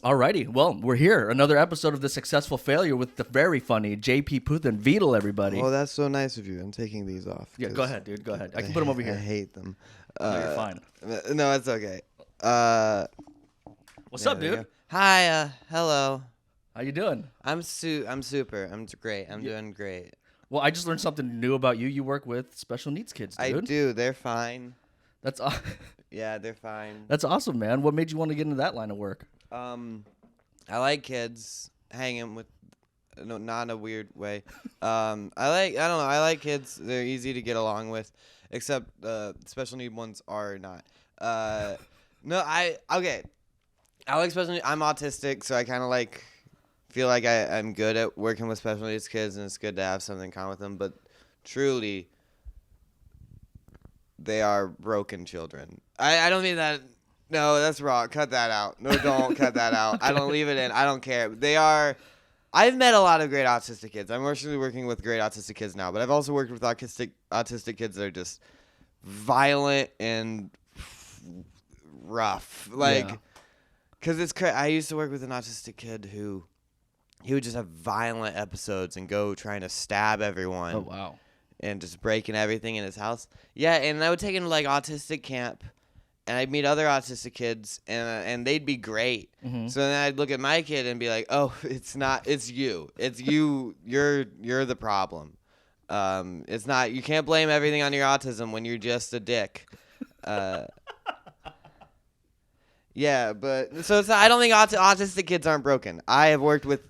Alrighty, well, we're here. Another episode of The Successful Failure with the very funny JP Puthenveetil, everybody. Oh, that's so nice of you. I'm taking these off. Yeah, go ahead, dude. Go ahead. I can put them over here. I hate them. No, you're fine. No, it's okay. What's up, dude? Hi. Hello. How you doing? I'm super. I'm great. I'm doing great. Well, I just learned something new about you. You work with special needs kids, dude. I do. They're fine. That's Yeah, they're fine. That's awesome, man. What made you want to get into that line of work? I like kids. Hanging with, no, not in a weird way. I don't know. I like kids. They're easy to get along with, except special need ones are not. Okay. I like special needs. I'm autistic, so I kind of feel like I'm good at working with special needs kids, and it's good to have something in common with them. But truly, they are broken children. I don't mean that. No, that's wrong. Cut that out. No, don't cut that out. I don't leave it in. I don't care. They are. I've met a lot of great autistic kids. I'm actually working with great autistic kids now, but I've also worked with autistic kids that are just violent and rough. Because it's crazy. I used to work with an autistic kid who he would just have violent episodes and go trying to stab everyone. Oh, wow. And just breaking everything in his house. Yeah, and I would take him to autistic camp. And I'd meet other autistic kids, and they'd be great. Mm-hmm. So then I'd look at my kid and be like, "Oh, it's not. It's you. It's you. You're the problem. It's not. You can't blame everything on your autism when you're just a dick." Yeah, but so it's not, I don't think autistic kids aren't broken. I have worked with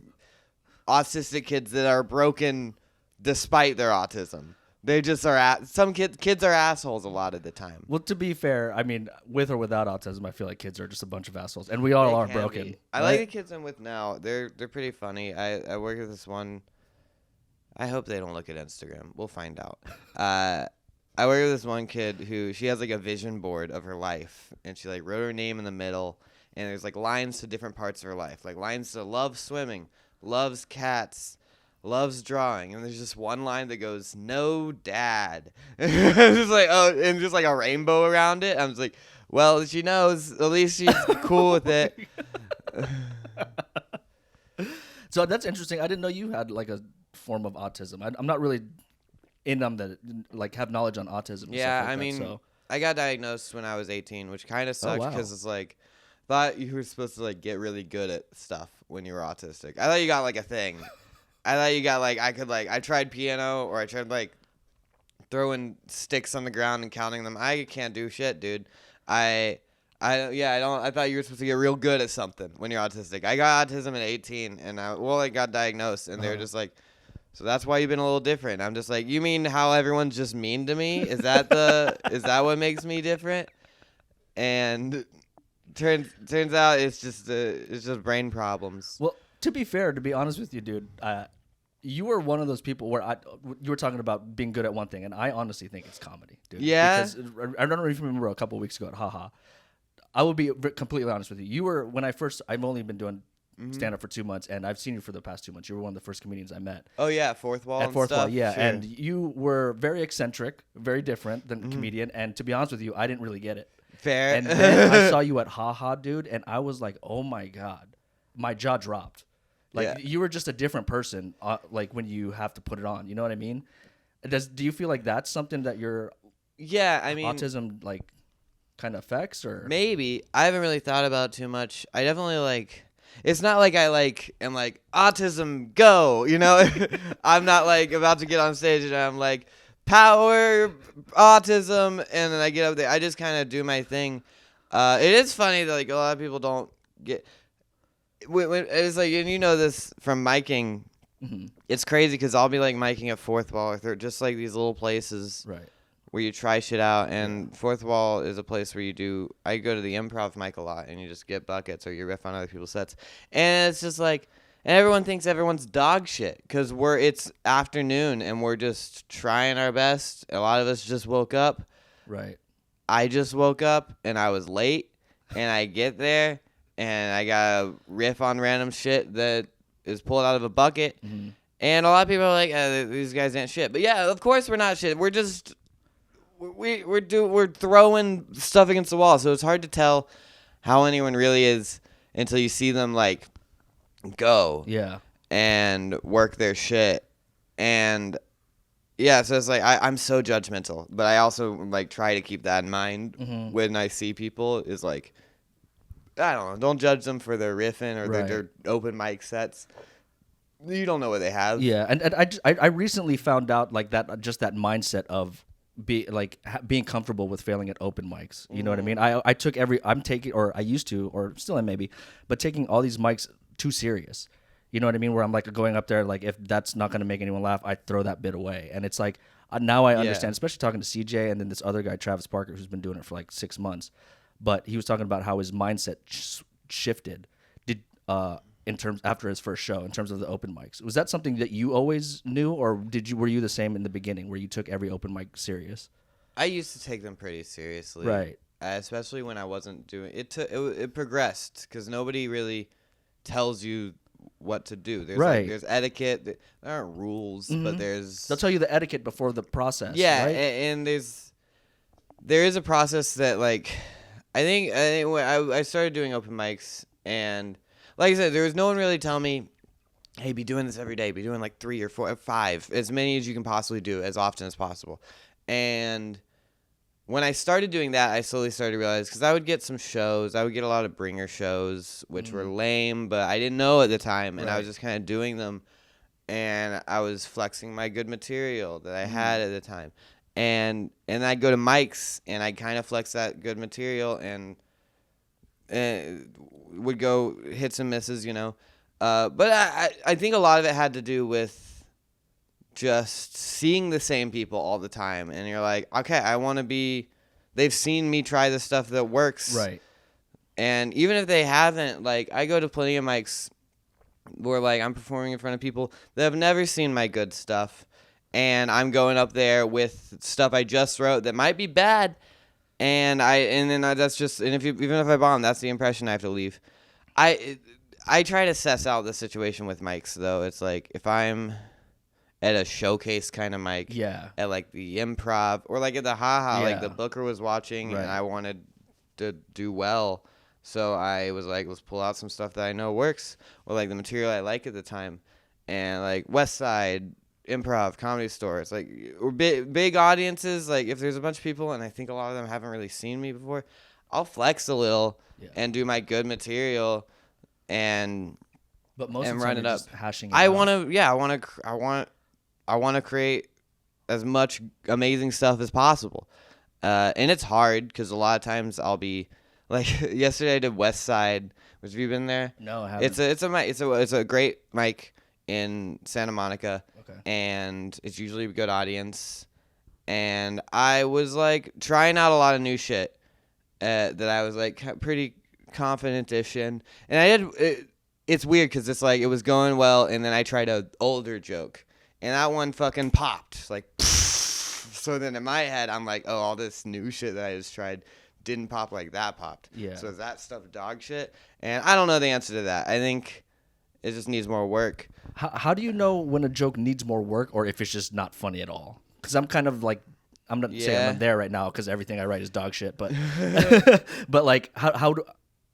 autistic kids that are broken despite their autism. They just are. Some kids are assholes a lot of the time. Well, to be fair, I mean, with or without autism, I feel like kids are just a bunch of assholes, and we all are broken. Right? I like the kids I'm with now. They're pretty funny. I work with this one. I hope they don't look at Instagram. We'll find out. I work with this one kid who she has a vision board of her life, and she wrote her name in the middle, and there's lines to different parts of her life, lines to love swimming, loves cats. Loves drawing, and there's just one line that goes, "No dad." Just and just a rainbow around it. I'm just like, well, she knows. At least she's cool with it. So that's interesting. I didn't know you had a form of autism. I'm not really in them that have knowledge on autism. Yeah, I mean, so. I got diagnosed when I was 18, which kind of sucks because it's thought you were supposed to get really good at stuff when you were autistic. I thought you got a thing. I thought you got I tried piano, or I tried throwing sticks on the ground and counting them. I can't do shit, dude. I thought you were supposed to get real good at something when you're autistic. I got autism at 18, and I got diagnosed, and they were just so that's why you've been a little different. I'm just you mean how everyone's just mean to me? Is that is that what makes me different? And turns out it's just brain problems. Well, to be fair, to be honest with you, dude, you were one of those people where you were talking about being good at one thing, and I honestly think it's comedy, dude. Yeah? Because I don't remember a couple of weeks ago at Haha. I will be completely honest with you. You were, I've only been doing stand-up for 2 months, and I've seen you for the past 2 months. You were one of the first comedians I met. Oh, yeah, Fourth Wall at Fourth Wall, yeah. Sure. And you were very eccentric, very different than a comedian, and to be honest with you, I didn't really get it. Fair. And then I saw you at Haha, dude, and I was like, oh my God. My jaw dropped. You were just a different person, when you have to put it on. You know what I mean? Do you feel like that's something that your autism kind of affects, or maybe? I haven't really thought about it too much. I definitely it's not I am autism go. You know, I'm not about to get on stage and I'm power autism, and then I get up there. I just kind of do my thing. It is funny that a lot of people don't get. It's and you know this from miking, It's crazy because I'll be miking at Fourth Wall or third, just these little places where you try shit out. And Fourth Wall is a place where I go to the improv mic a lot, and you just get buckets or you riff on other people's sets. And it's just and everyone thinks everyone's dog shit because it's afternoon and we're just trying our best. A lot of us just woke up. Right. I just woke up and I was late, and I get there. And I got to riff on random shit that is pulled out of a bucket. Mm-hmm. And a lot of people are these guys ain't shit. But yeah, of course we're not shit. We're just, we're throwing stuff against the wall. So it's hard to tell how anyone really is until you see them like go Yeah. and work their shit. And yeah, so it's like I'm so judgmental, but I also like try to keep that in mind when I see people. Is like, I don't know, don't judge them for their riffing or their open mic sets. You don't know what they have. Yeah, and I recently found out like that, just that mindset of being comfortable with failing at open mics. You know what I mean? I used to, or still am maybe, but taking all these mics too serious. You know what I mean? Where I'm like going up there, like if that's not going to make anyone laugh, I throw that bit away. And it's like, now I understand, especially talking to CJ and then this other guy, Travis Parker, who's been doing it for like 6 months. But he was talking about how his mindset shifted in terms after his first show, in terms of the open mics. Was that something that you always knew, or were you the same in the beginning where you took every open mic serious? I used to take them pretty seriously. Right. Especially when I wasn't doing it. It progressed because nobody really tells you what to do. There's right. Like, there's etiquette. There aren't rules, but they'll tell you the etiquette before the process. Yeah, right? and there is a process that like I think when I started doing open mics, and like I said, there was no one really telling me, hey, be doing this every day, be doing like 3 or 4 or 5, as many as you can possibly do, as often as possible. And when I started doing that, I slowly started to realize, because I would get some shows, I would get a lot of bringer shows, which were lame, but I didn't know at the time, and I was just kind of doing them, and I was flexing my good material that I had at the time. And I'd go to mics, and I'd kind of flex that good material, and would go hits and misses, you know. But I think a lot of it had to do with just seeing the same people all the time, and you're like, okay, I want to be. They've seen me try the stuff that works, right? And even if they haven't, like, I go to plenty of mics where like I'm performing in front of people that have never seen my good stuff, and I'm going up there with stuff I just wrote that might be bad, and that's just, and even if I bomb, that's the impression I have to leave. I try to assess out the situation with mics though. It's like if I'm at a showcase kind of mic, at like the Improv or like at the Haha, like the booker was watching, and I wanted to do well, so I was like, let's pull out some stuff that I know works, or like the material I like at the time, and like West Side Improv Comedy Store. It's like big audiences. Like if there's a bunch of people, and I think a lot of them haven't really seen me before, I'll flex a little and do my good material, but most of the run time it up. Just hashing it I out. I want to create as much amazing stuff as possible. And it's hard because a lot of times I'll be like, yesterday I did West Side. Have you been there? No, I haven't. It's a great mic in Santa Monica. Okay. And it's usually a good audience. And I was like trying out a lot of new shit that I was like pretty confident-ish in. And I did. It's weird because it's like it was going well, and then I tried an older joke, and that one fucking popped. Like, so then in my head, I'm like, oh, all this new shit that I just tried didn't pop like that popped. Yeah. So is that stuff dog shit? And I don't know the answer to that. I think it just needs more work. How do you know when a joke needs more work, or if it's just not funny at all? Because I'm kind of like, I'm not saying I'm there right now because everything I write is dog shit, but but like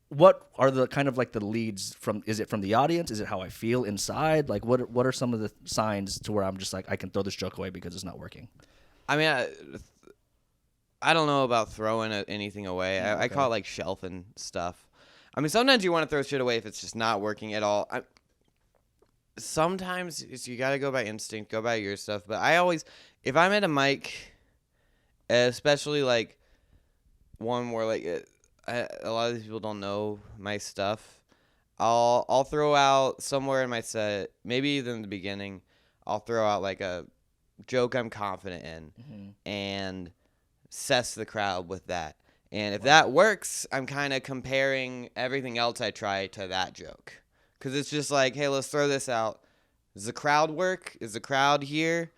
what are the kind of like the leads from? Is it from the audience? Is it how I feel inside? Like what are some of the signs to where I'm just like, I can throw this joke away because it's not working? I mean, I don't know about throwing anything away. I call it like shelving stuff. I mean, sometimes you want to throw shit away if it's just not working at all. Sometimes you got to go by instinct, go by your stuff. But I always, if I'm at a mic, especially like one where like a lot of these people don't know my stuff, I'll throw out somewhere in my set, maybe even in the beginning, I'll throw out like a joke I'm confident in and assess the crowd with that. And if that works, I'm kind of comparing everything else I try to that joke. Because it's just like, hey, let's throw this out. Does the crowd work? Is the crowd here?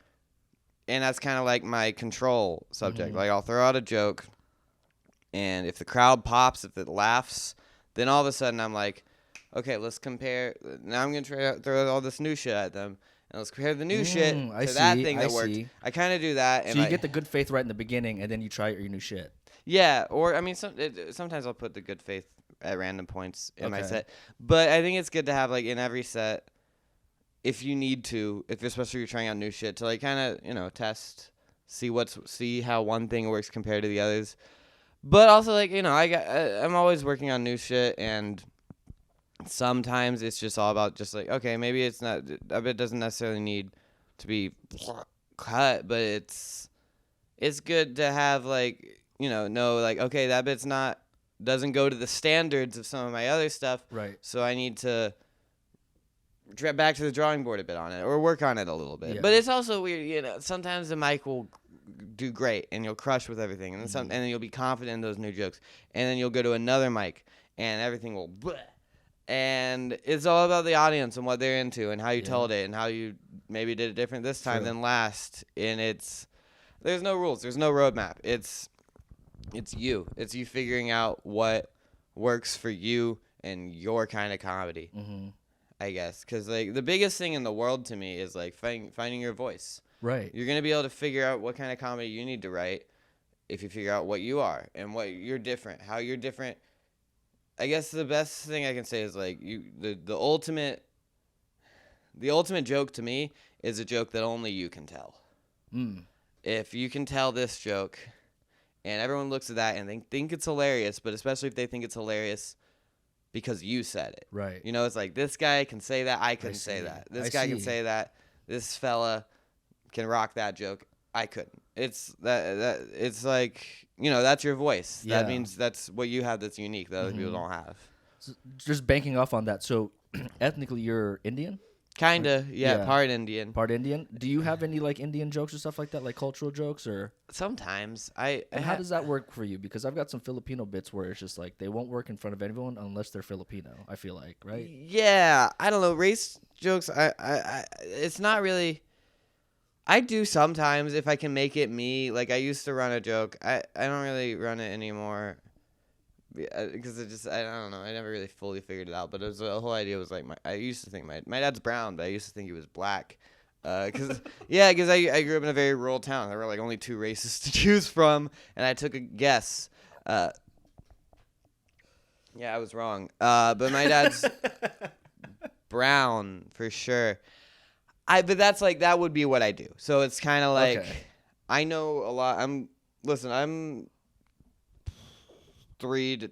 And that's kind of like my control subject. Like, I'll throw out a joke, and if the crowd pops, if it laughs, then all of a sudden I'm like, okay, let's compare. Now I'm going to try to throw all this new shit at them. And let's compare the new shit to that thing that worked. I kind of do that. So you get the good faith right in the beginning, and then you try your new shit. Yeah, or I mean, sometimes I'll put the good faith at random points in my Okay. set. But I think it's good to have like in every set, if you need to, if especially you're trying out new shit, to like kind of test, see how one thing works compared to the others. But also like I'm always working on new shit, and sometimes it's just all about just like, okay, maybe it's not, a bit doesn't necessarily need to be cut, but it's good to have like know like, okay, that bit's doesn't go to the standards of some of my other stuff, Right. so I need to back to the drawing board a bit on it or work on it a little bit. Yeah. But it's also weird, sometimes the mic will do great and you'll crush with everything, and then and then you'll be confident in those new jokes, and then you'll go to another mic and everything will bleh. And it's all about the audience and what they're into and how you told it and how you maybe did it different this time than last. And there's no rules, there's no roadmap. It's you figuring out what works for you and your kind of comedy. I guess, because like the biggest thing in the world to me is like finding your voice. Right. You're gonna be able to figure out what kind of comedy you need to write if you figure out what you are and what you're different, how you're different. I guess the best thing I can say is like the ultimate joke to me is a joke that only you can tell. If you can tell this joke and everyone looks at that and they think it's hilarious, but especially if they think it's hilarious because you said it. Right. It's like, this guy can say that, I couldn't say that. This guy can say that, this fella can rock that joke, I couldn't. It's it's like, that's your voice. Yeah. That means that's what you have that's unique that other people don't have. So just banking off on that. So ethnically, you're Indian? Kinda, yeah, part Indian. Part Indian. Do you have any like Indian jokes or stuff like that, like cultural jokes, or? Sometimes And how does that work for you? Because I've got some Filipino bits where it's just like they won't work in front of anyone unless they're Filipino. I feel like, right? Yeah, I don't know. Race jokes, it's not really. I do sometimes if I can make it me. Like I used to run a joke. I don't really run it anymore. Because I don't know, I never really fully figured it out, but the whole idea was like, I used to think my dad's brown, but I used to think he was black, because I grew up in a very rural town. There were like only 2 races to choose from, and I took a guess. Yeah, I was wrong, but my dad's brown for sure. But that's like, that would be what I do, so it's kind of like, I know a lot. I'm 3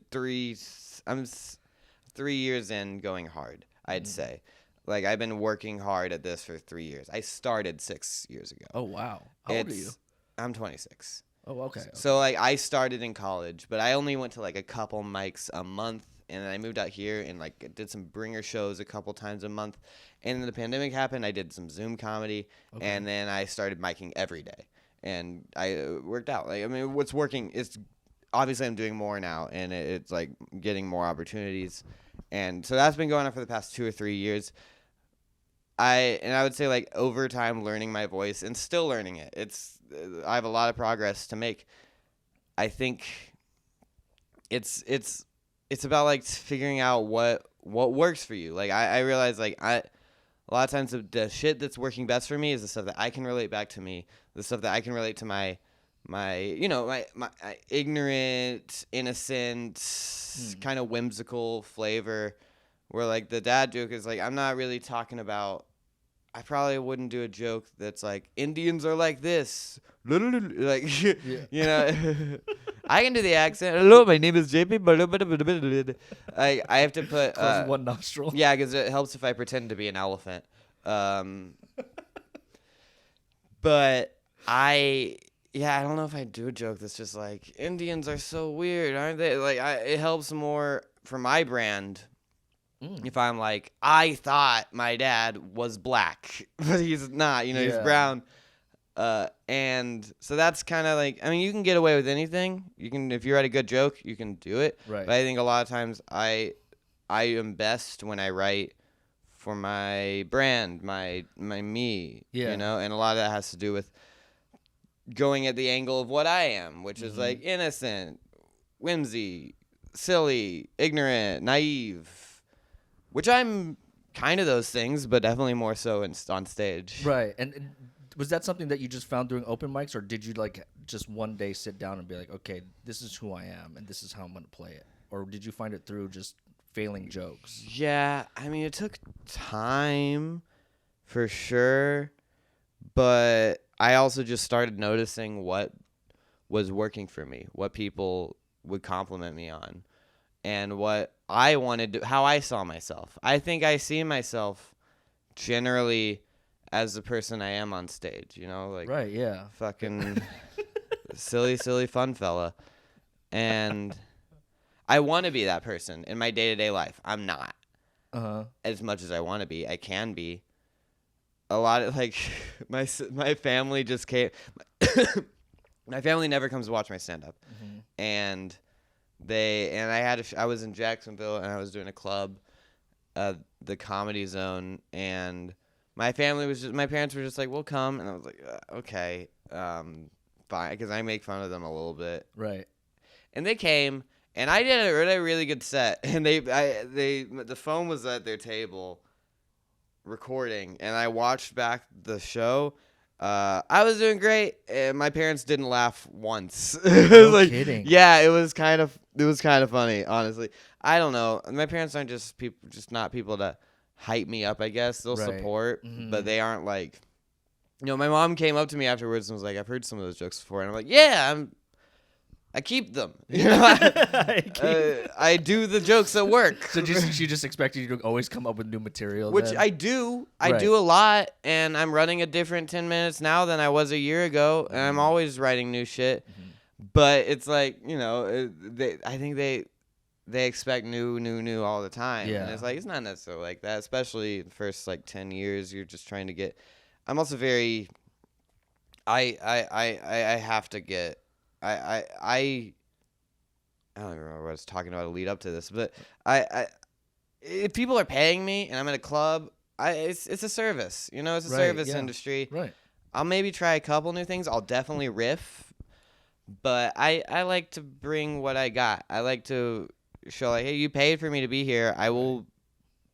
years in, going hard, I'd say. Like, I've been working hard at this for 3 years. I started 6 years ago. Oh, wow. How old are you? I'm 26. Oh, okay. So, like, I started in college, but I only went to, like, a couple mics a month, and then I moved out here and, like, did some bringer shows a couple times a month. And then the pandemic happened. I did some Zoom comedy, and then I started miking every day. And I worked out. Like, I mean, what's working is... Obviously, I'm doing more now, and it's like getting more opportunities, and so that's been going on for the past 2 or 3 years. I would say like over time, learning my voice and still learning it. I have a lot of progress to make. I think it's about like figuring out what works for you. Like I realize like a lot of times the shit that's working best for me is the stuff that I can relate back to me, the stuff that I can relate to my ignorant, innocent, kind of whimsical flavor, where like the dad joke is like, I'm not really talking about, I probably wouldn't do a joke that's like, Indians are like this, like, I can do the accent. Hello, my name is JP. I have to put Close one nostril. Yeah, because it helps if I pretend to be an elephant. But I don't know if I do a joke that's just like, Indians are so weird, aren't they? Like, it helps more for my brand if I'm like, I thought my dad was black, but he's not, he's brown. And so that's kind of like, I mean, you can get away with anything. You can, if you write a good joke, you can do it. Right. But I think a lot of times I am best when I write for my brand, my me, and a lot of that has to do with going at the angle of what I am, which is like innocent, whimsy, silly, ignorant, naive, which I'm kind of those things, but definitely more so on stage. Right. And was that something that you just found doing open mics, or did you like just one day sit down and be like, okay, this is who I am and this is how I'm going to play it? or did you find it through just failing jokes? Yeah, I mean, it took time for sure, but I also just started noticing what was working for me, what people would compliment me on, and what I wanted to, how I saw myself. I think I see myself generally as the person I am on stage, you know, like Right, yeah. fucking silly fun fella. And I want to be that person in my day-to-day life. I'm not. As much as I want to be, I can be. A lot of like my family just came. My family never comes to watch my stand-up, and I was in Jacksonville and I was doing a club, the Comedy Zone, and my parents were just like, "We'll come," and I was like, "Okay, fine," because I make fun of them a little bit, right? And they came, and I did a really good set, and the phone was at their table, recording, and I watched back the show. I was doing great, and my parents didn't laugh once. No kidding. Yeah, it was kind of funny, honestly. I don't know. My parents aren't just not people to hype me up, I guess. They'll support, but they aren't like, my mom came up to me afterwards and was like, "I've heard some of those jokes before," and I'm like, "Yeah, I keep them. I do the jokes at work." So she just expected you to always come up with new material. Which then? I do. I do a lot, and I'm running a different 10 minutes now than I was a year ago, and I'm always writing new shit. But it's like, I think they expect new all the time. Yeah. And it's like, it's not necessarily like that, especially the first like 10 years. You're just trying to get. I'm also very. I have to get. I don't even remember what I was talking about to lead up to this, but if people are paying me and I'm at a club, it's a service, it's a service industry. Right. I'll maybe try a couple new things. I'll definitely riff, but I like to bring what I got. I like to show like, hey, you paid for me to be here. I will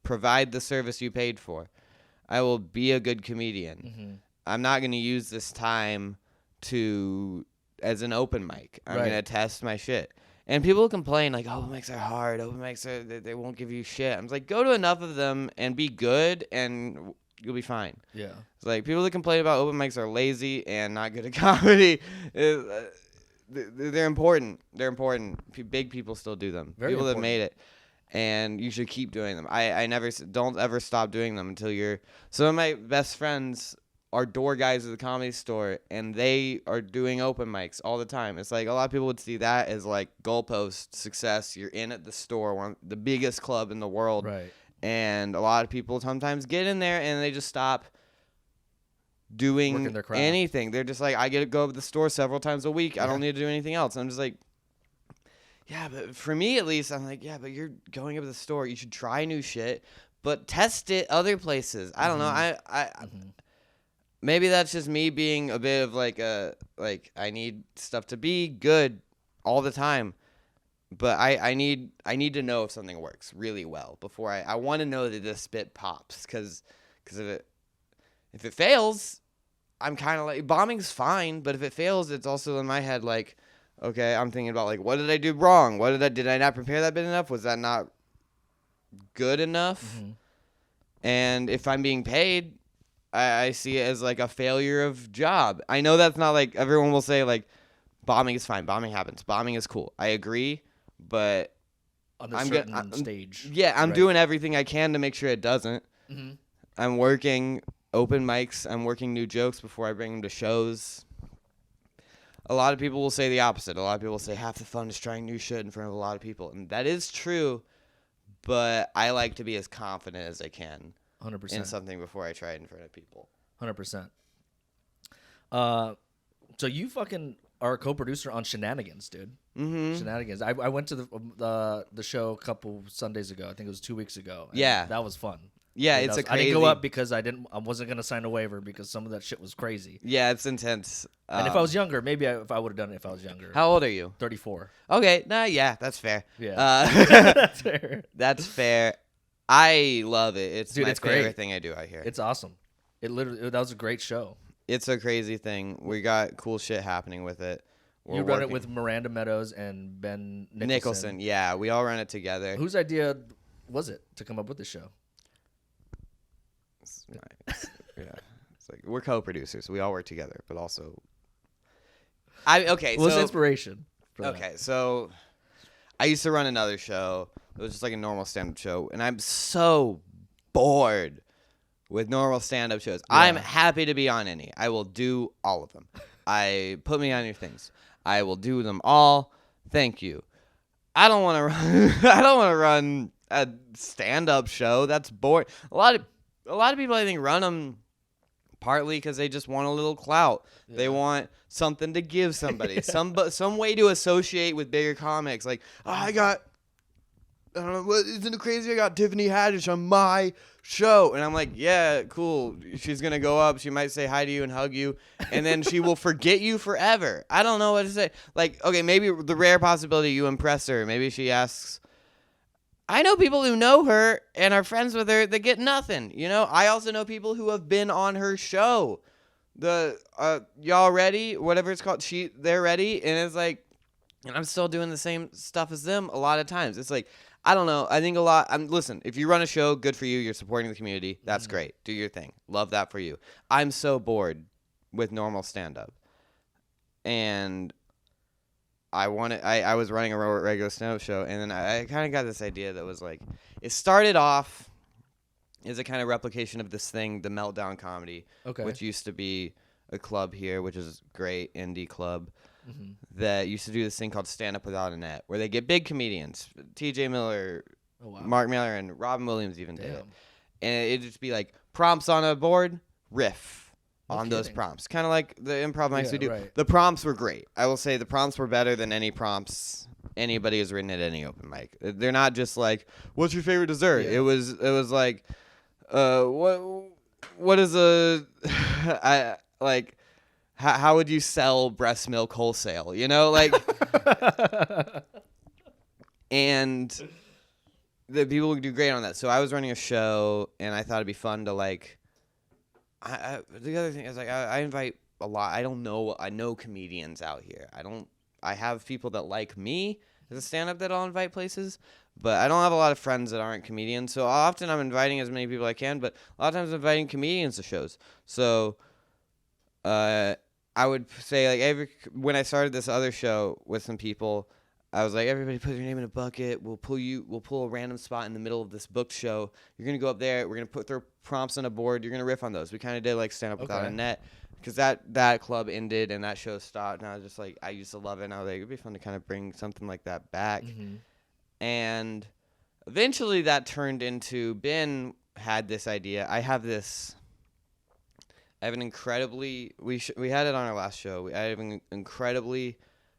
provide the service you paid for. I will be a good comedian. I'm not going to use this time as an open mic. I'm going to test my shit. And people complain like, open mics are hard. Open mics they won't give you shit. I'm just like, go to enough of them and be good, and you'll be fine. Yeah. It's like people that complain about open mics are lazy and not good at comedy. They're important. They're important. Big people still do them. Very people important. That made it. And you should keep doing them. I don't ever stop doing them until you're. Some of my best friends are door guys at the Comedy Store, and they are doing open mics all the time. It's like a lot of people would see that as like goalpost success. You're in at the store, the biggest club in the world, right? And a lot of people sometimes get in there and they just stop doing anything. They're just like, I get to go to the store several times a week. I don't need to do anything else. I'm just like, yeah, but for me at least, I'm like, yeah, but you're going up to the store. You should try new shit, but test it other places. I don't know. I maybe that's just me being a bit of like I need stuff to be good all the time, but I need to know if something works really well before I want to know that this spit pops, because if it fails, I'm kind of like, bombing's fine, but if it fails, it's also in my head like, okay, I'm thinking about like, what did I do wrong? Did I not prepare that bit enough? Was that not good enough? And if I'm being paid, I see it as like a failure of job. I know that's not like, everyone will say like, bombing is fine. Bombing happens. Bombing is cool. I agree, but on a certain stage. Yeah, I'm doing everything I can to make sure it doesn't. I'm working open mics. I'm working new jokes before I bring them to shows. A lot of people will say the opposite. A lot of people will say half the fun is trying new shit in front of a lot of people. And that is true, but I like to be as confident as I can 100%. In something before I try it in front of people. 100%. So you fucking are a co-producer on Shenanigans, dude. Shenanigans. I went to the show a couple Sundays ago. I think it was 2 weeks ago. Yeah. That was fun. Yeah, it's crazy. I didn't go up because I wasn't gonna sign a waiver because some of that shit was crazy. Yeah, it's intense. And if I was younger, maybe if I would have done it if I was younger. How old are you? 34. Okay, yeah, that's fair. Yeah, that's fair. That's fair. I love it. It's my favorite thing I do out here. It's awesome. That was a great show. It's a crazy thing. We got cool shit happening with it. You run it with Miranda Meadows and Ben Nicholson. Yeah, we all run it together. Whose idea was it to come up with the show? Yeah, it's like we're co-producers. We all work together, but also, What's inspiration? So I used to run another show. It was just like a normal stand-up show, and I'm so bored with normal stand-up shows. Yeah. I'm happy to be on any. I will do all of them. Put me on your things. I will do them all. Thank you. I don't want to run. I don't want to run a stand-up show. That's boring. A lot of people, I think, run them partly because they just want a little clout. Yeah. They want something to give somebody, some way to associate with bigger comics. Like, I don't know, isn't it crazy? I got Tiffany Haddish on my show. And I'm like, yeah, cool. She's going to go up. She might say hi to you and hug you. And then she will forget you forever. I don't know what to say. Like, okay, maybe the rare possibility you impress her. Maybe she asks. I know people who know her and are friends with her that get nothing. You know, I also know people who have been on her show. Y'all ready? Whatever it's called. They're ready. And it's like, and I'm still doing the same stuff as them a lot of times. It's like, I don't know. I think listen, if you run a show, good for you. You're supporting the community. That's great. Do your thing. Love that for you. I'm so bored with normal stand-up. And I was running a regular stand-up show, and then I kind of got this idea that was like, it started off as a kind of replication of this thing, the Meltdown Comedy, which used to be a club here, which is a great indie club. Mm-hmm. That used to do this thing called Stand Up Without a Net, where they get big comedians, T.J. Miller, Mark Miller, and Robin Williams even did it. And it'd just be like prompts on a board, riff on those prompts. Kind of like the improv mics we do. Right. The prompts were great. I will say the prompts were better than any prompts anybody has written at any open mic. They're not just like, what's your favorite dessert? Yeah. It was like, what is how would you sell breast milk wholesale? You know, like, and the people would do great on that. So I was running a show, and I thought it'd be fun to like. The other thing is like I invite a lot. I know comedians out here. I have people that like me as a stand-up that I'll invite places, but I don't have a lot of friends that aren't comedians. So often I'm inviting as many people as I can, but a lot of times I'm inviting comedians to shows. So, I would say like when I started this other show with some people, I was like, everybody put your name in a bucket. We'll pull a random spot in the middle of this booked show. You're gonna go up there. We're gonna throw prompts on a board. You're gonna riff on those. We kind of did like Stand Up Without a Net, because that club ended and that show stopped. And I was just like, I used to love it. And I was like, it'd be fun to kind of bring something like that back. Mm-hmm. And eventually that turned into Ben had this idea. I have an incredibly we had it on our last show. I have an incredibly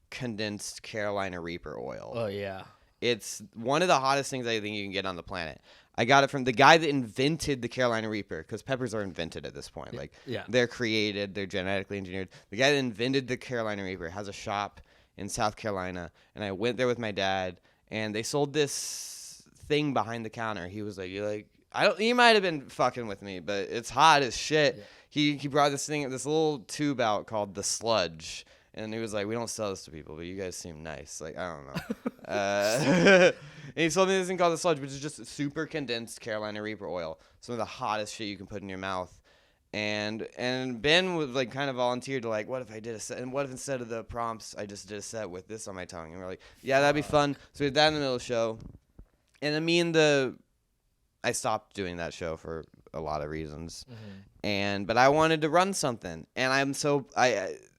condensed Carolina Reaper oil. Oh yeah. It's one of the hottest things I think you can get on the planet. I got it from the guy that invented the Carolina Reaper, because peppers are invented at this point. Like, they're created, they're genetically engineered. The guy that invented the Carolina Reaper has a shop in South Carolina, and I went there with my dad, and they sold this thing behind the counter. He was like, he might have been fucking with me, but it's hot as shit. Yeah. He brought this little tube out called the Sludge. And he was like, we don't sell this to people, but you guys seem nice. Like, I don't know. And he sold me this thing called the Sludge, which is just super condensed Carolina Reaper oil. Some of the hottest shit you can put in your mouth. And Ben was like kind of volunteered to like, what if I did a set? And what if instead of the prompts, I just did a set with this on my tongue? And we're like, yeah, that'd be fun. So we did that in the middle of the show. And then I stopped doing that show for a lot of reasons. Mm-hmm. But I wanted to run something, and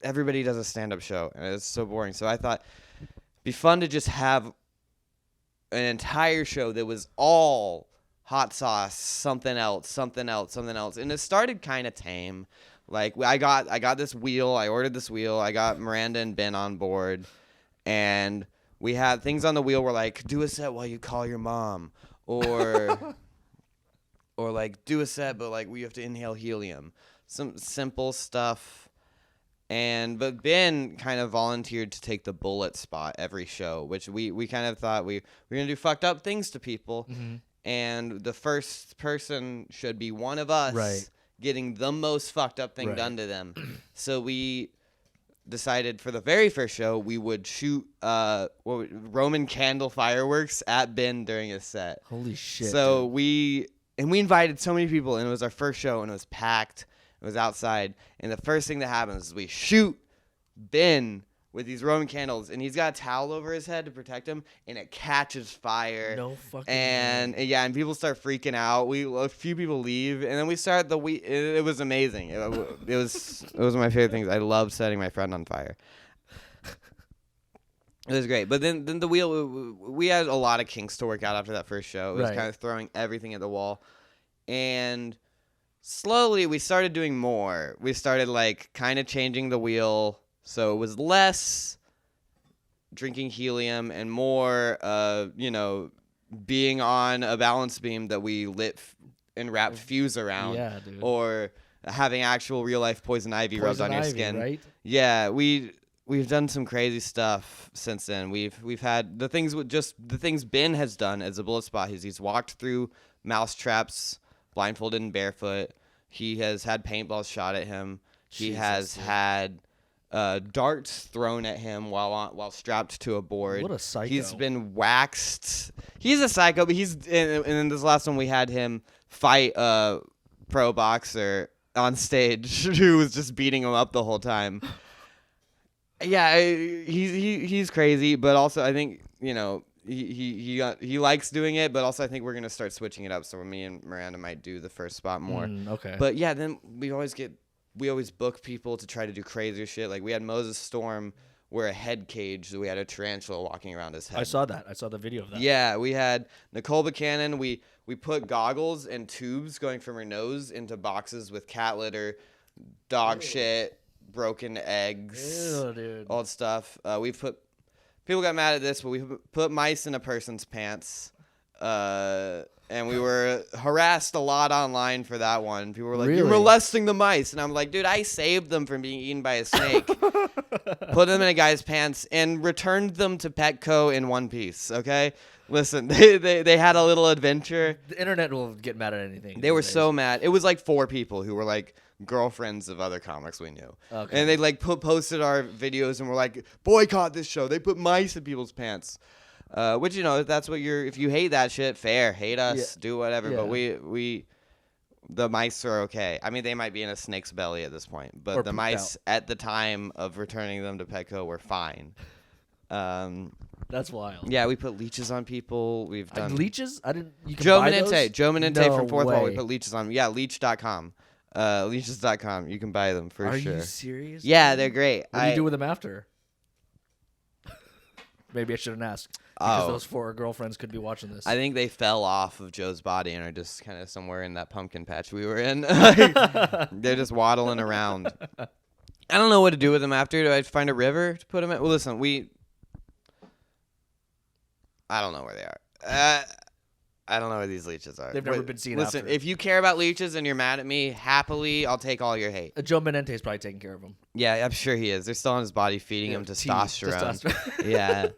everybody does a stand-up show, and it's so boring. So I thought it'd be fun to just have an entire show that was all hot sauce, something else. And it started kind of tame. Like, I got this wheel. I ordered this wheel. I got Miranda and Ben on board, and we had things on the wheel were like, do a set while you call your mom, or or like do a set, but like we have to inhale helium. Some simple stuff. But Ben kind of volunteered to take the bullet spot every show, which we kind of thought we were going to do fucked up things to people. Mm-hmm. And the first person should be one of us getting the most fucked up thing done to them. So we decided for the very first show we would shoot Roman candle fireworks at Ben during his set. Holy shit! So dude. we invited so many people, and it was our first show, and it was packed. It was outside, and the first thing that happens is we shoot Ben with these Roman candles, and he's got a towel over his head to protect him, and it catches fire. No fucking and people start freaking out. A few people leave, and then we start it was amazing. It was one of my favorite things. I loved setting my friend on fire. It was great. But then the wheel, we had a lot of kinks to work out after that first show. It was kind of throwing everything at the wall, and slowly we started doing more. We started like kind of changing the wheel. So it was less drinking helium and more, being on a balance beam that we lit and wrapped fuse around. Yeah, dude. Or having actual real life poison ivy rubbed on your skin. Right? Yeah, we've done some crazy stuff since then. We've had the things Ben has done as a bullet spot. He's walked through mouse traps blindfolded and barefoot. He has had paintballs shot at him. He has had darts thrown at him while strapped to a board. What a psycho. He's been waxed. He's a psycho, but and in this last one we had him fight a pro boxer on stage who was just beating him up the whole time. Yeah, he's crazy, but also I think, he likes doing it, but also I think we're going to start switching it up, so me and Miranda might do the first spot more. Okay. But yeah, then we always book people to try to do crazier shit. Like we had Moses Storm wear a head cage, so we had a tarantula walking around his head. I saw that. I saw the video of that. Yeah, we had Nicole Buchanan. We put goggles and tubes going from her nose into boxes with cat litter, dog shit, broken eggs, all that stuff. People got mad at this, but we put mice in a person's pants. And we were harassed a lot online for that one. People were like, "You're molesting the mice." And I'm like, dude, I saved them from being eaten by a snake, put them in a guy's pants, and returned them to Petco in one piece, okay? Listen, they had a little adventure. The internet will get mad at anything. They were so mad. It was like 4 people who were like girlfriends of other comics we knew. Okay. And they like posted our videos and were like, boycott this show. They put mice in people's pants. Which, if that's what if you hate that shit, fair, hate us, do whatever. Yeah. But the mice are okay. I mean, they might be in a snake's belly at this point, but the mice at the time of returning them to Petco were fine. That's wild. Yeah, we put leeches on people. We've done leeches. I didn't. You can Joe buy Manente, Joe Manente from Fourth Wall. We put leeches on. Yeah, leech.com. Leeches.com. You can buy them for sure. Are you serious? Yeah, they're great. What do you do with them after? Maybe I shouldn't ask. Because those 4 girlfriends could be watching this. I think they fell off of Joe's body and are just kind of somewhere in that pumpkin patch we were in. They're just waddling around. I don't know what to do with them after. Do I find a river to put them in? Well, listen, I don't know where they are. I don't know where these leeches are. They've never been seen Listen, after. If you care about leeches and you're mad at me, happily, I'll take all your hate. Joe Manente's probably taking care of them. Yeah, I'm sure he is. They're still on his body feeding him testosterone. Yeah.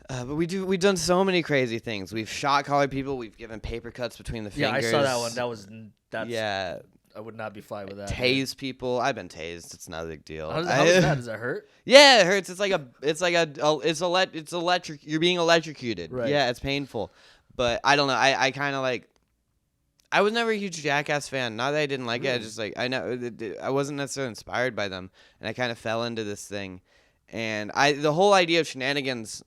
But we've done so many crazy things. We've shot collared people. We've given paper cuts between the fingers. Yeah, I saw that one. Yeah. I would not be fine with that. Tase people. I've been tased. It's not a big deal. How does that? Does that hurt? Yeah, it hurts. It's electric. You're being electrocuted. Right. Yeah, it's painful. But I don't know. I kind of like. I was never a huge Jackass fan. Not that I didn't like it. I just like I know I wasn't necessarily inspired by them, and I kind of fell into this thing. And the whole idea of Shenanigans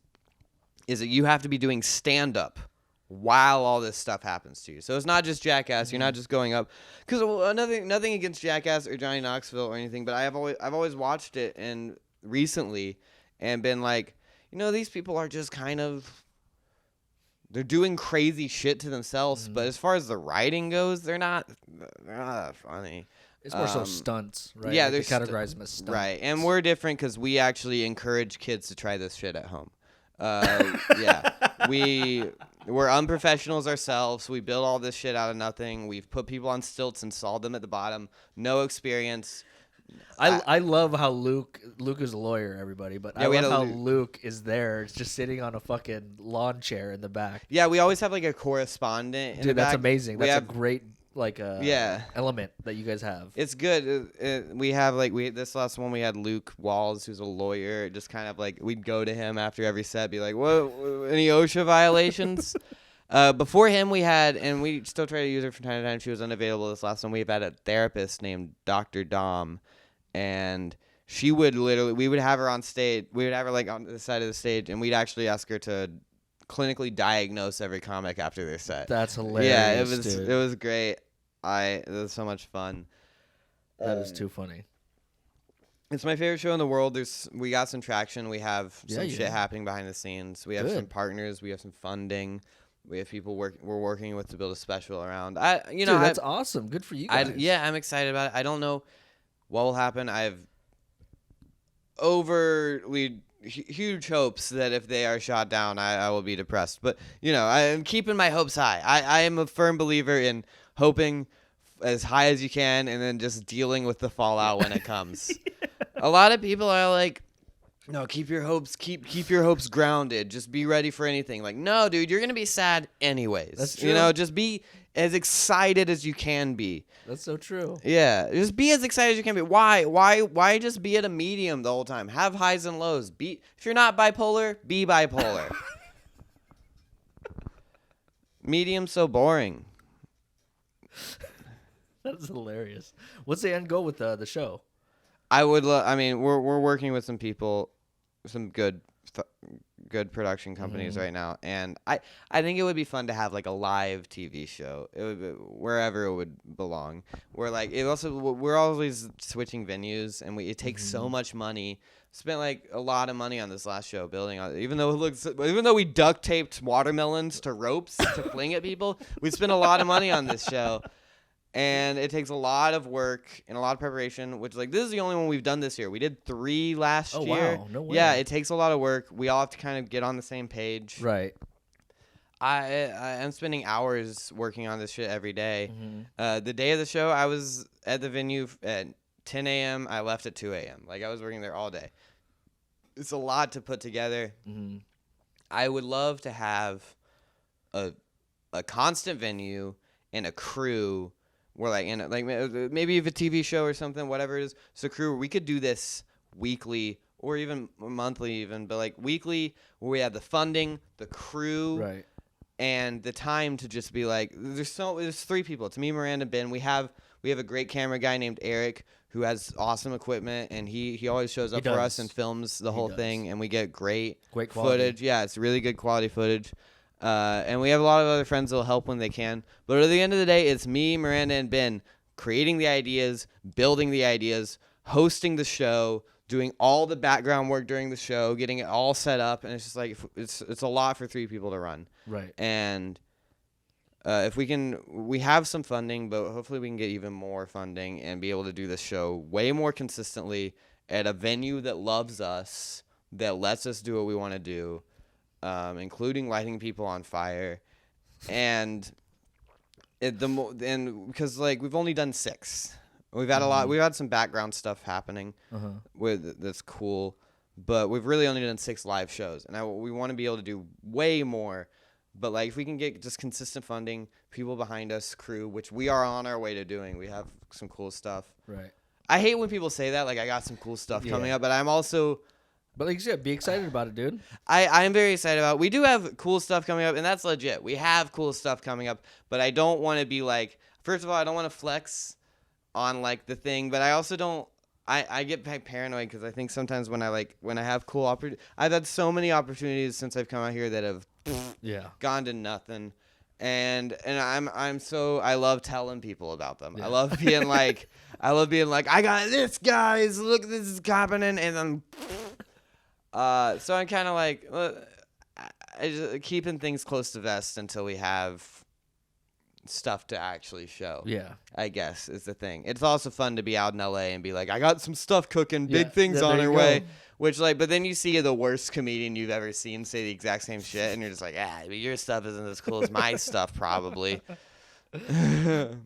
is that you have to be doing stand up while all this stuff happens to you. So it's not just Jackass. You're not just going up. Because nothing against Jackass or Johnny Knoxville or anything, but I've always watched it and recently and been like, these people are just kind of, they're doing crazy shit to themselves. But as far as the writing goes, they're not that funny. It's more so stunts, right? Yeah, they categorize them as stunts. Right, and we're different because we actually encourage kids to try this shit at home. Yeah, we're unprofessionals ourselves. We build all this shit out of nothing. We've put people on stilts and sawed them at the bottom. No experience. I love how Luke is a lawyer, everybody, but I love how Luke is there, just sitting on a fucking lawn chair in the back. Yeah, we always have like a correspondent in the back. That's amazing. That's a great like element that you guys have. It's good. We have this last one we had Luke Walls, who's a lawyer. Just kind of like we'd go to him after every set, be like, "What? Any OSHA violations?" Before him, we had, and we still try to use her from time to time. She was unavailable this last one. We've had a therapist named Dr. Dom, and she would we would have her on stage. We would have her like on the side of the stage, and we'd actually ask her to clinically diagnose every comic after their set. That's hilarious. Yeah, it was. Dude. It was great. It was so much fun. That is too funny. It's my favorite show in the world. We got some traction. We have some shit happening behind the scenes. We have some partners. We have some funding. We have people we're working with to build a special around. Dude, that's awesome. Good for you guys. I'm excited about it. I don't know what will happen. I have overly huge hopes that if they are shot down, I will be depressed. But, I am keeping my hopes high. I am a firm believer in hoping as high as you can and then just dealing with the fallout when it comes. A lot of people are like, no, keep your hopes grounded. Just be ready for anything. Like, no, dude, you're going to be sad anyways. That's true. Just be as excited as you can be. That's so true. Yeah, just be as excited as you can be. Why just be at a medium the whole time? Have highs and lows. If you're not bipolar, be bipolar. Medium's so boring. That's hilarious. What's the end goal with the show? I would we're working with some people, some good production companies right now, and I think it would be fun to have like a live TV show. It would be, wherever it would belong. We're always switching venues, and it takes so much money. Spent like a lot of money on this last show building on it. Even though we duct taped watermelons to ropes to fling at people, we spent a lot of money on this show. And it takes a lot of work and a lot of preparation, which this is the only one we've done this year. We did 3 last year. Wow, no way. Yeah, it takes a lot of work. We all have to kind of get on the same page. Right. I'm spending hours working on this shit every day. Mm-hmm. The day of the show, I was at the venue at 10 a.m. I left at 2 a.m. I was working there all day. It's a lot to put together. Mm-hmm. I would love to have a constant venue and a crew. We're maybe if a TV show or something, whatever it is. So crew, we could do this weekly or even monthly even, but weekly where we have the funding, the crew, right, and the time to just be there's 3 people. It's me, Miranda, Ben. We have a great camera guy named Eric who has awesome equipment, and he always shows up for us and films the whole thing, and we get great quality footage. Yeah, it's really good quality footage. And we have a lot of other friends that will help when they can. But at the end of the day, it's me, Miranda, and Ben creating the ideas, building the ideas, hosting the show, doing all the background work during the show, getting it all set up. And it's just it's a lot for 3 people to run. Right. And if we have some funding, but hopefully we can get even more funding and be able to do this show way more consistently at a venue that loves us, that lets us do what we want to do. Including lighting people on fire, and because we've only done 6, we've had a lot. We've had some background stuff happening that's cool, but we've really only done 6 live shows, and we want to be able to do way more. But if we can get just consistent funding, people behind us, crew, which we are on our way to doing, we have some cool stuff. Right. I hate when people say that, I got some cool stuff coming up, but I'm also. But like you said, be excited about it, dude. I'm very excited about it. We do have cool stuff coming up, and that's legit. We have cool stuff coming up, but I don't want to be first of all, I don't want to flex on the thing, but I also don't. I get paranoid because I think sometimes when I have cool opportunities, I've had so many opportunities since I've come out here that have gone to nothing, and I love telling people about them. Yeah. I love being I got this, guys. Look, this is happening, and then. So I'm kind of keeping things close to vest until we have stuff to actually show. Yeah. I guess is the thing. It's also fun to be out in LA and be I got some stuff cooking, big things on their way. Which but then you see the worst comedian you've ever seen say the exact same shit, and you're just but your stuff isn't as cool as my stuff probably. You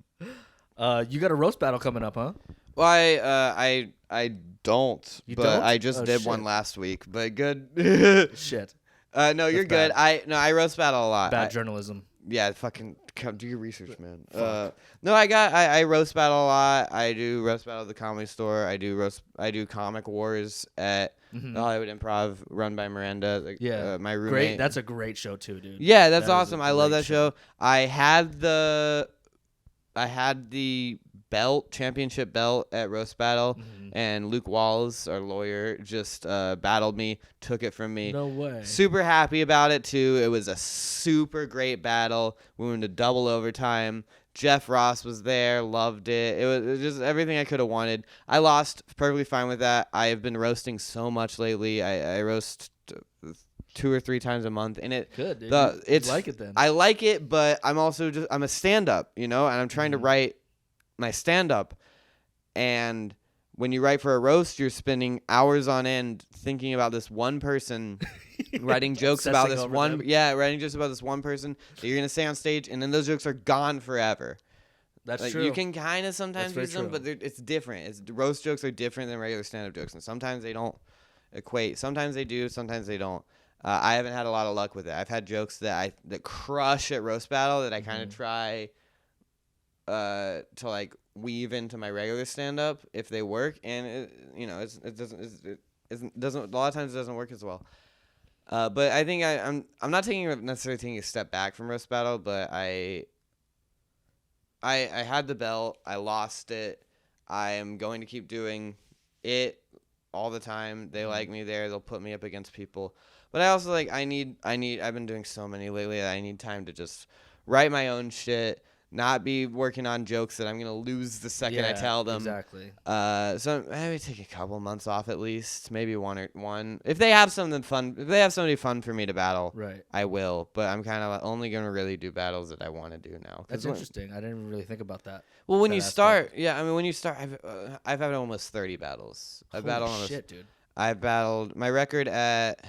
got a roast battle coming up, huh? Well, I don't. You but don't? I just did shit. one last week. But good. Shit. No, you're good. Bad. I roast battle a lot. Bad journalism. Yeah, fucking Do your research, man. No, I roast battle a lot. I do roast battle at the Comedy Store. I do Comic Wars at the Hollywood Improv, run by Miranda. My roommate. Great. That's a great show too, dude. Yeah, that's awesome. I love that show. I had the championship belt at roast battle, and Luke Walls, our lawyer, just battled me, took it from me. No way. Super happy about it too. It was a super great battle. We went to double overtime. Jeff Ross was there, loved it. It was just everything I could have wanted. I lost, perfectly fine with that. I have been roasting so much lately. I roast 2 or 3 times a month, and good. Dude. You like it then? I like it, but I'm also I'm a stand-up, and I'm trying to write my stand-up, and when you write for a roast, you're spending hours on end thinking about this one person, writing jokes about this one, writing jokes about this one person that you're gonna say on stage, and then those jokes are gone forever. That's true. You can kind of sometimes use them, but it's different. Roast jokes are different than regular stand-up jokes, and sometimes they don't equate. Sometimes they do, sometimes they don't. I haven't had a lot of luck with it. I've had jokes that crush at roast battle that I kind of try to like weave into my regular stand up if they work, and it doesn't a lot of times it doesn't work as well. But I think I'm not necessarily taking a step back from roast battle, but I had the belt, I lost it. I am going to keep doing it all the time. They like me there. They'll put me up against people. But I also I've been doing so many lately that I need time to just write my own shit, not be working on jokes that I'm going to lose the second I tell them. Exactly. So maybe take a couple months off at least, maybe one. If they have something fun, if they have somebody fun for me to battle, right, I will. But I'm kind of only going to really do battles that I want to do now. That's interesting. I didn't really think about that. Well, when you start, I've had almost 30 battles. Holy shit, dude. I've battled. My record at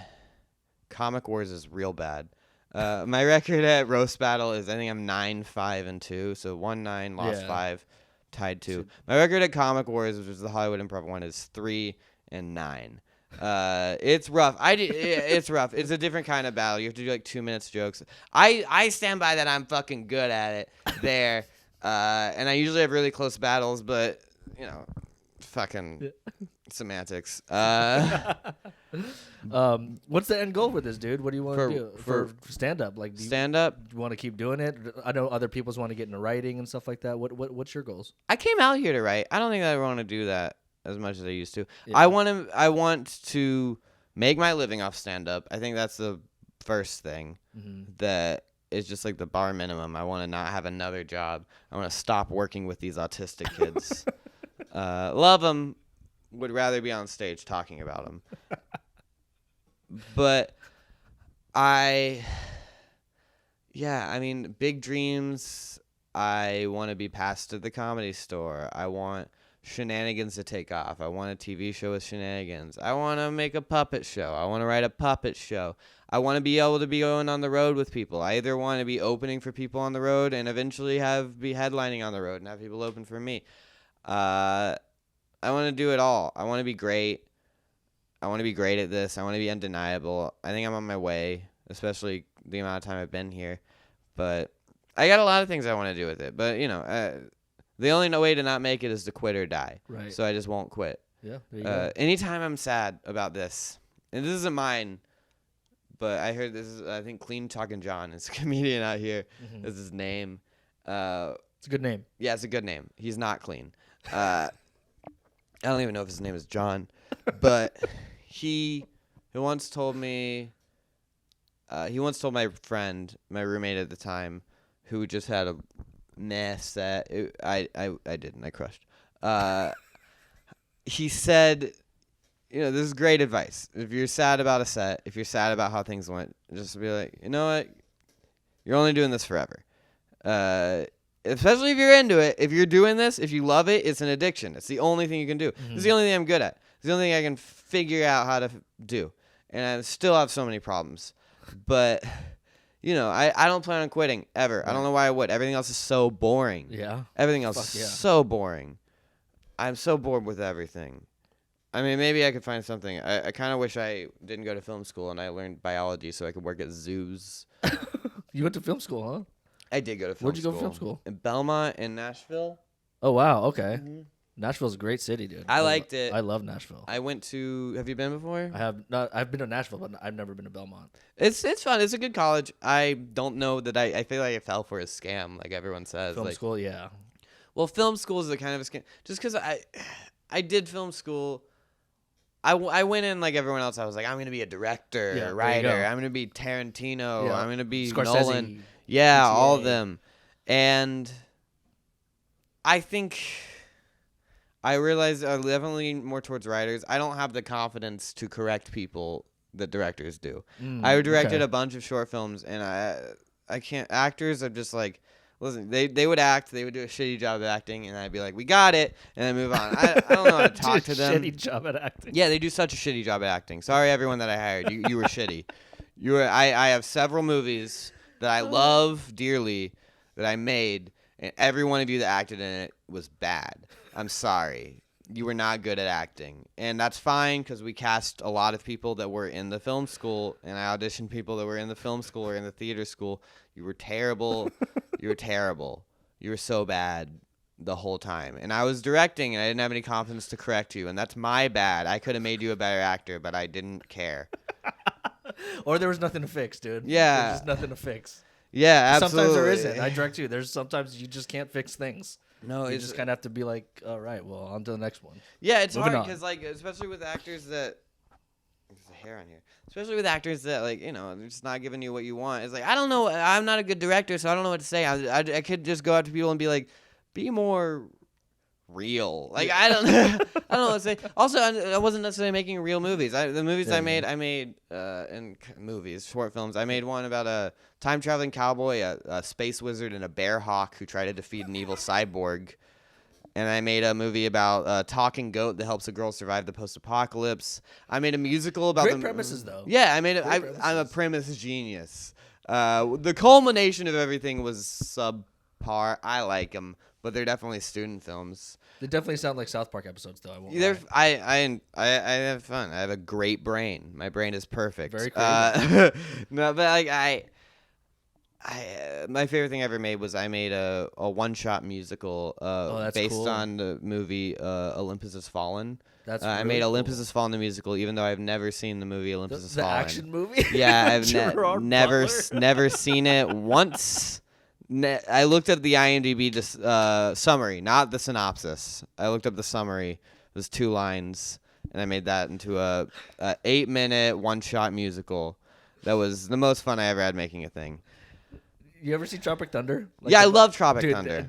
Comic Wars is real bad. My record at roast battle is, I think I'm 9-5-2, so 1-9, lost 5, tied 2. My record at Comic Wars, which is the Hollywood Improv one, is 3-9. It's rough. It's rough. It's a different kind of battle. You have to do 2 minutes jokes. I stand by that. I'm fucking good at it there, and I usually have really close battles, but fucking semantics. What's the end goal for this, dude? What do you want to do for stand up? Stand up? Do you want to keep doing it? I know other people want to get into writing and stuff like that. What's your goals? I came out here to write. I don't think I want to do that as much as I used to. Yeah. I want to make my living off stand up. I think that's the first thing that is just the bar minimum. I want to not have another job. I want to stop working with these autistic kids. Love them. Would rather be on stage talking about them. But big dreams. I want to be passed at the Comedy Store. I want Shenanigans to take off. I want a TV show with Shenanigans. I want to make a puppet show. I want to write a puppet show. I want to be able to be going on the road with people. I either want to be opening for people on the road and eventually be headlining on the road and have people open for me. I want to do it all. I want to be great. I want to be great at this. I want to be undeniable. I think I'm on my way, especially the amount of time I've been here. But I got a lot of things I want to do with it. But, the only way to not make it is to quit or die. Right. So I just won't quit. Yeah, there you go. Anytime I'm sad about this, and this isn't mine, but I heard I think Clean Talking John is a comedian out here. That's his name. It's a good name. Yeah, it's a good name. He's not clean. I don't even know if his name is John, but he once told me, my friend, my roommate at the time, who just had a meh set. I didn't. I crushed. He said, this is great advice. If you're sad about a set, if you're sad about how things went, just be like, you know what? You're only doing this forever. Especially if you're into it. If you're doing this, if you love it, it's an addiction. It's the only thing you can do. It's the only thing I'm good at. It's the only thing I can figure out how to do. And I still have so many problems. But, I don't plan on quitting, ever. Right. I don't know why I would. Everything else is so boring. Yeah. Everything else is so boring. I'm so bored with everything. I mean, maybe I could find something. I kind of wish I didn't go to film school and I learned biology so I could work at zoos. You went to film school, huh? I did go to film Where'd you school. go to film school? In Belmont and Nashville. Oh wow, okay. Mm-hmm. Nashville's a great city, dude. I liked it. I love Nashville. I went to. Have you been before? I have not. I've been to Nashville, but I've never been to Belmont. It's fun. It's a good college. I don't know that I feel like I fell for a scam, like everyone says. Film like, school, yeah. Well, film school is a kind of a scam. Just because I did film school. I went in like everyone else. I was like, I'm gonna be a director, Yeah, writer. I'm gonna be Tarantino. Yeah. I'm gonna be Scorsese, Nolan. Yeah, GTA. all of them. And I think I realized I definitely lean more towards writers. I don't have the confidence to correct people that directors do. I directed a bunch of short films, and I can't. Actors are just like, listen, they would act, they would do a shitty job at acting, and I'd be like, we got it, and then move on. I don't know how to talk to them. Shitty job at acting. Yeah, they do such a shitty job at acting. Sorry, everyone that I hired. You were shitty. I have several movies that I love dearly that I made, and every one of you that acted in it was bad. I'm sorry. You were not good at acting. And that's fine because we cast a lot of people that were in the film school, and I auditioned people that were in the film school or in the theater school. You were terrible. You were terrible. You were so bad the whole time. And I was directing, and I didn't have any confidence to correct you, and that's my bad. I could have made you a better actor, but I didn't care. Or there was nothing to fix, dude. Yeah. There's just nothing to fix. Yeah, absolutely. Sometimes there isn't. I direct you. There's sometimes you just can't fix things. No, You just kind of have to be like, all right, well, on to the next one. Yeah, it's Moving hard on. because, like, especially with actors that there's a hair on here. Especially with actors that, like, you know, they're just not giving you what you want. It's like, I don't know. I'm not a good director, so I don't know what to say. I could just go out to people and be like, be more real. Like, I don't I don't know what to say. Also, I wasn't necessarily making real movies. The movies I made in movies, short films. I made one about a time traveling cowboy, a space wizard, and a bear hawk who try to defeat an evil cyborg. And I made a movie about a talking goat that helps a girl survive the post-apocalypse. I made a musical about Great premises, though. Yeah, I made it. I'm a premise genius. The culmination of everything was subpar. I like them, but they're definitely student films. They definitely sound like South Park episodes, though. I won't I have fun. I have a great brain. My brain is perfect. Very creative. No, but like my favorite thing I ever made was I made a one-shot musical based cool. on the movie Olympus Has Fallen. That's I really made cool. Olympus Has Fallen the musical, even though I've never seen the movie Olympus Has Fallen. The action movie? Yeah, I've never seen it once. I looked up the IMDb summary, not the synopsis. I looked up the summary. It was 2 lines, and I made that into a 8-minute one-shot musical. That was the most fun I ever had making a thing. You ever see Tropic Thunder? I love Tropic dude, Thunder.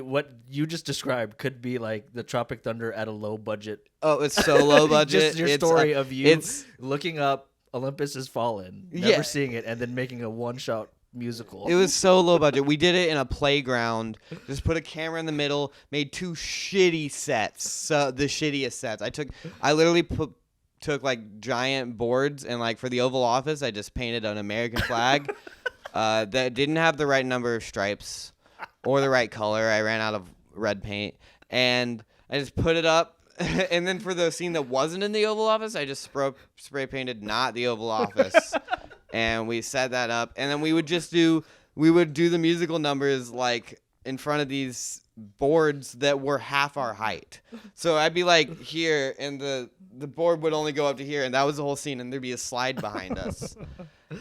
What you just described could be like the Tropic Thunder at a low budget. Oh, it's so low budget. Just your story of you looking up Olympus Has Fallen, never seeing it, and then making a one-shot musical. It was so low budget. We did it in a playground. Just put a camera in the middle. Made 2 shitty sets. So the shittiest sets. I literally took like giant boards, and like for the Oval Office, I just painted an American flag that didn't have the right number of stripes or the right color. I ran out of red paint, and I just put it up. And then for the scene that wasn't in the Oval Office, I just spray painted not the Oval Office. And we set that up, and then we would do the musical numbers like in front of these boards that were half our height. So I'd be like here, and the board would only go up to here, and that was the whole scene, and there'd be a slide behind us.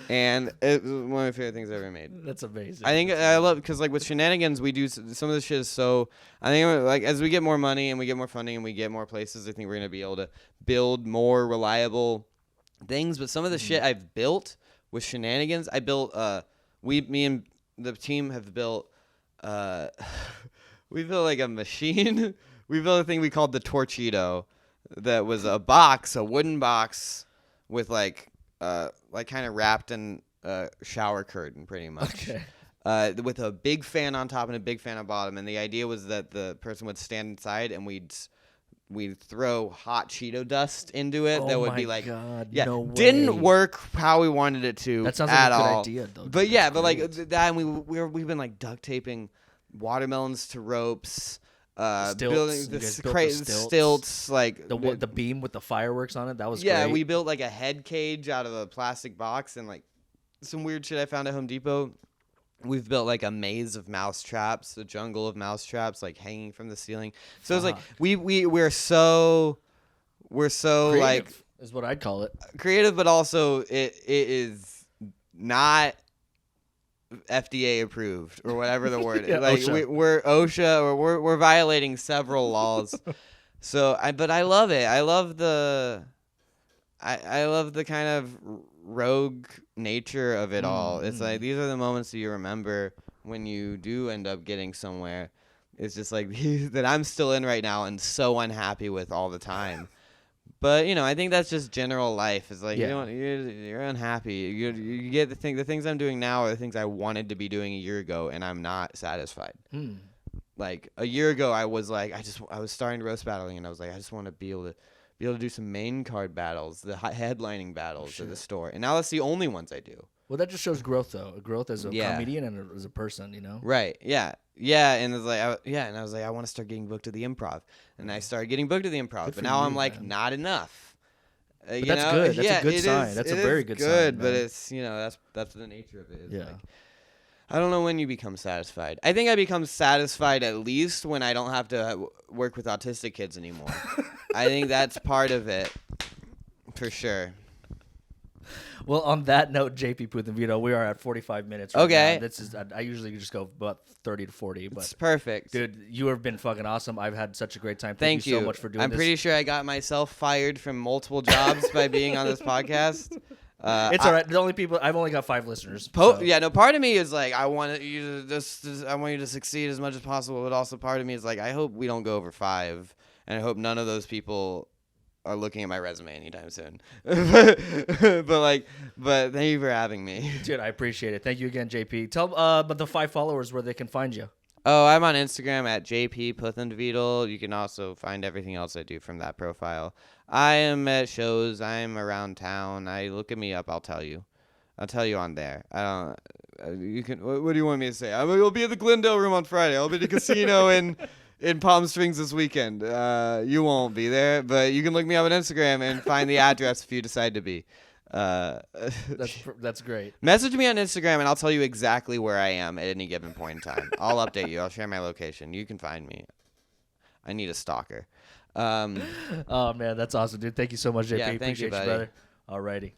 And it was one of my favorite things I ever made. That's amazing. I think I love because like with Shenanigans, we do some of this shit is so. I think like as we get more money and we get more funding and we get more places, I think we're gonna be able to build more reliable things. But some of the shit I've built with Shenanigans, I built. Me and the team have built. We built like a machine. We built a thing we called the Torchedo, that was a wooden box with like kind of wrapped in a shower curtain, pretty much. Okay. With a big fan on top and a big fan on bottom, and the idea was that the person would stand inside and we'd throw hot Cheeto dust into it. That would be like, God, yeah, no way. didn't work how we wanted it to. That sounds like at a good all. idea, though. But dude. yeah, That's but like great. that, and we've been like duct taping watermelons to ropes. Building the stilts, like the beam with the fireworks on it. That was yeah. great. We built like a head cage out of a plastic box and like some weird shit I found at Home Depot. We've built like a maze of mouse traps, a jungle of mouse traps, like hanging from the ceiling. So it's like we're so Creative like is what I'd call it. creative, but also it is not FDA approved or whatever the word is. Yeah, Like OSHA. we're OSHA or we're violating several laws. So but I love it. I love the kind of rogue nature of it all. It's like these are the moments that you remember when you do end up getting somewhere. It's just like that I'm still in right now and so unhappy with all the time. But I think that's just general life. It's like you're unhappy. You get the things I'm doing now are the things I wanted to be doing a year ago, and I'm not satisfied. Like a year ago, I was like, I was starting roast battling, and I was like, I just want to be able to do some main card battles, the headlining battles at the store, and now that's the only ones I do. Well, that just shows growth, though. Growth as a comedian and as a person, Right. Yeah. Yeah. And it's like, and I was like, I want to start getting booked to the Improv, and I started getting booked to the Improv, but now I'm like, man. Not enough. But that's good. That's a good sign. That's a very good sign. But it's that's the nature of it. Like, I don't know when you become satisfied. I think I become satisfied at least when I don't have to work with autistic kids anymore. I think that's part of it, for sure. Well, on that note, JP Puthenveetil, we are at 45 minutes. Right now. This is I usually just go about 30 to 40. But it's perfect, dude. You have been fucking awesome. I've had such a great time. Thank you so much for doing this. I'm pretty sure I got myself fired from multiple jobs by being on this podcast. It's all right. The only people I've only got 5 listeners. Yeah, no. Part of me is like I want you to succeed as much as possible, but also part of me is like I hope we don't go over 5, and I hope none of those people are looking at my resume anytime soon. but thank you for having me, dude. I appreciate it. Thank you again, JP. Tell but the 5 followers where they can find you. Oh, I'm on Instagram at JP Puthenveetil. You can also find everything else I do from that profile. I am at shows. I'm around town. Look at me up. I'll tell you on there. I don't. You can. What do you want me to say? I'll be at the Glendale Room on Friday. I'll be at the casino in Palm Springs this weekend. You won't be there, but you can look me up on Instagram and find the address if you decide to be. That's great. Message me on Instagram and I'll tell you exactly where I am at any given point in time. I'll update you. I'll share my location. You can find me. I need a stalker. Oh man, that's awesome, dude. Thank you so much, JP. Yeah, Appreciate you, brother. Alrighty.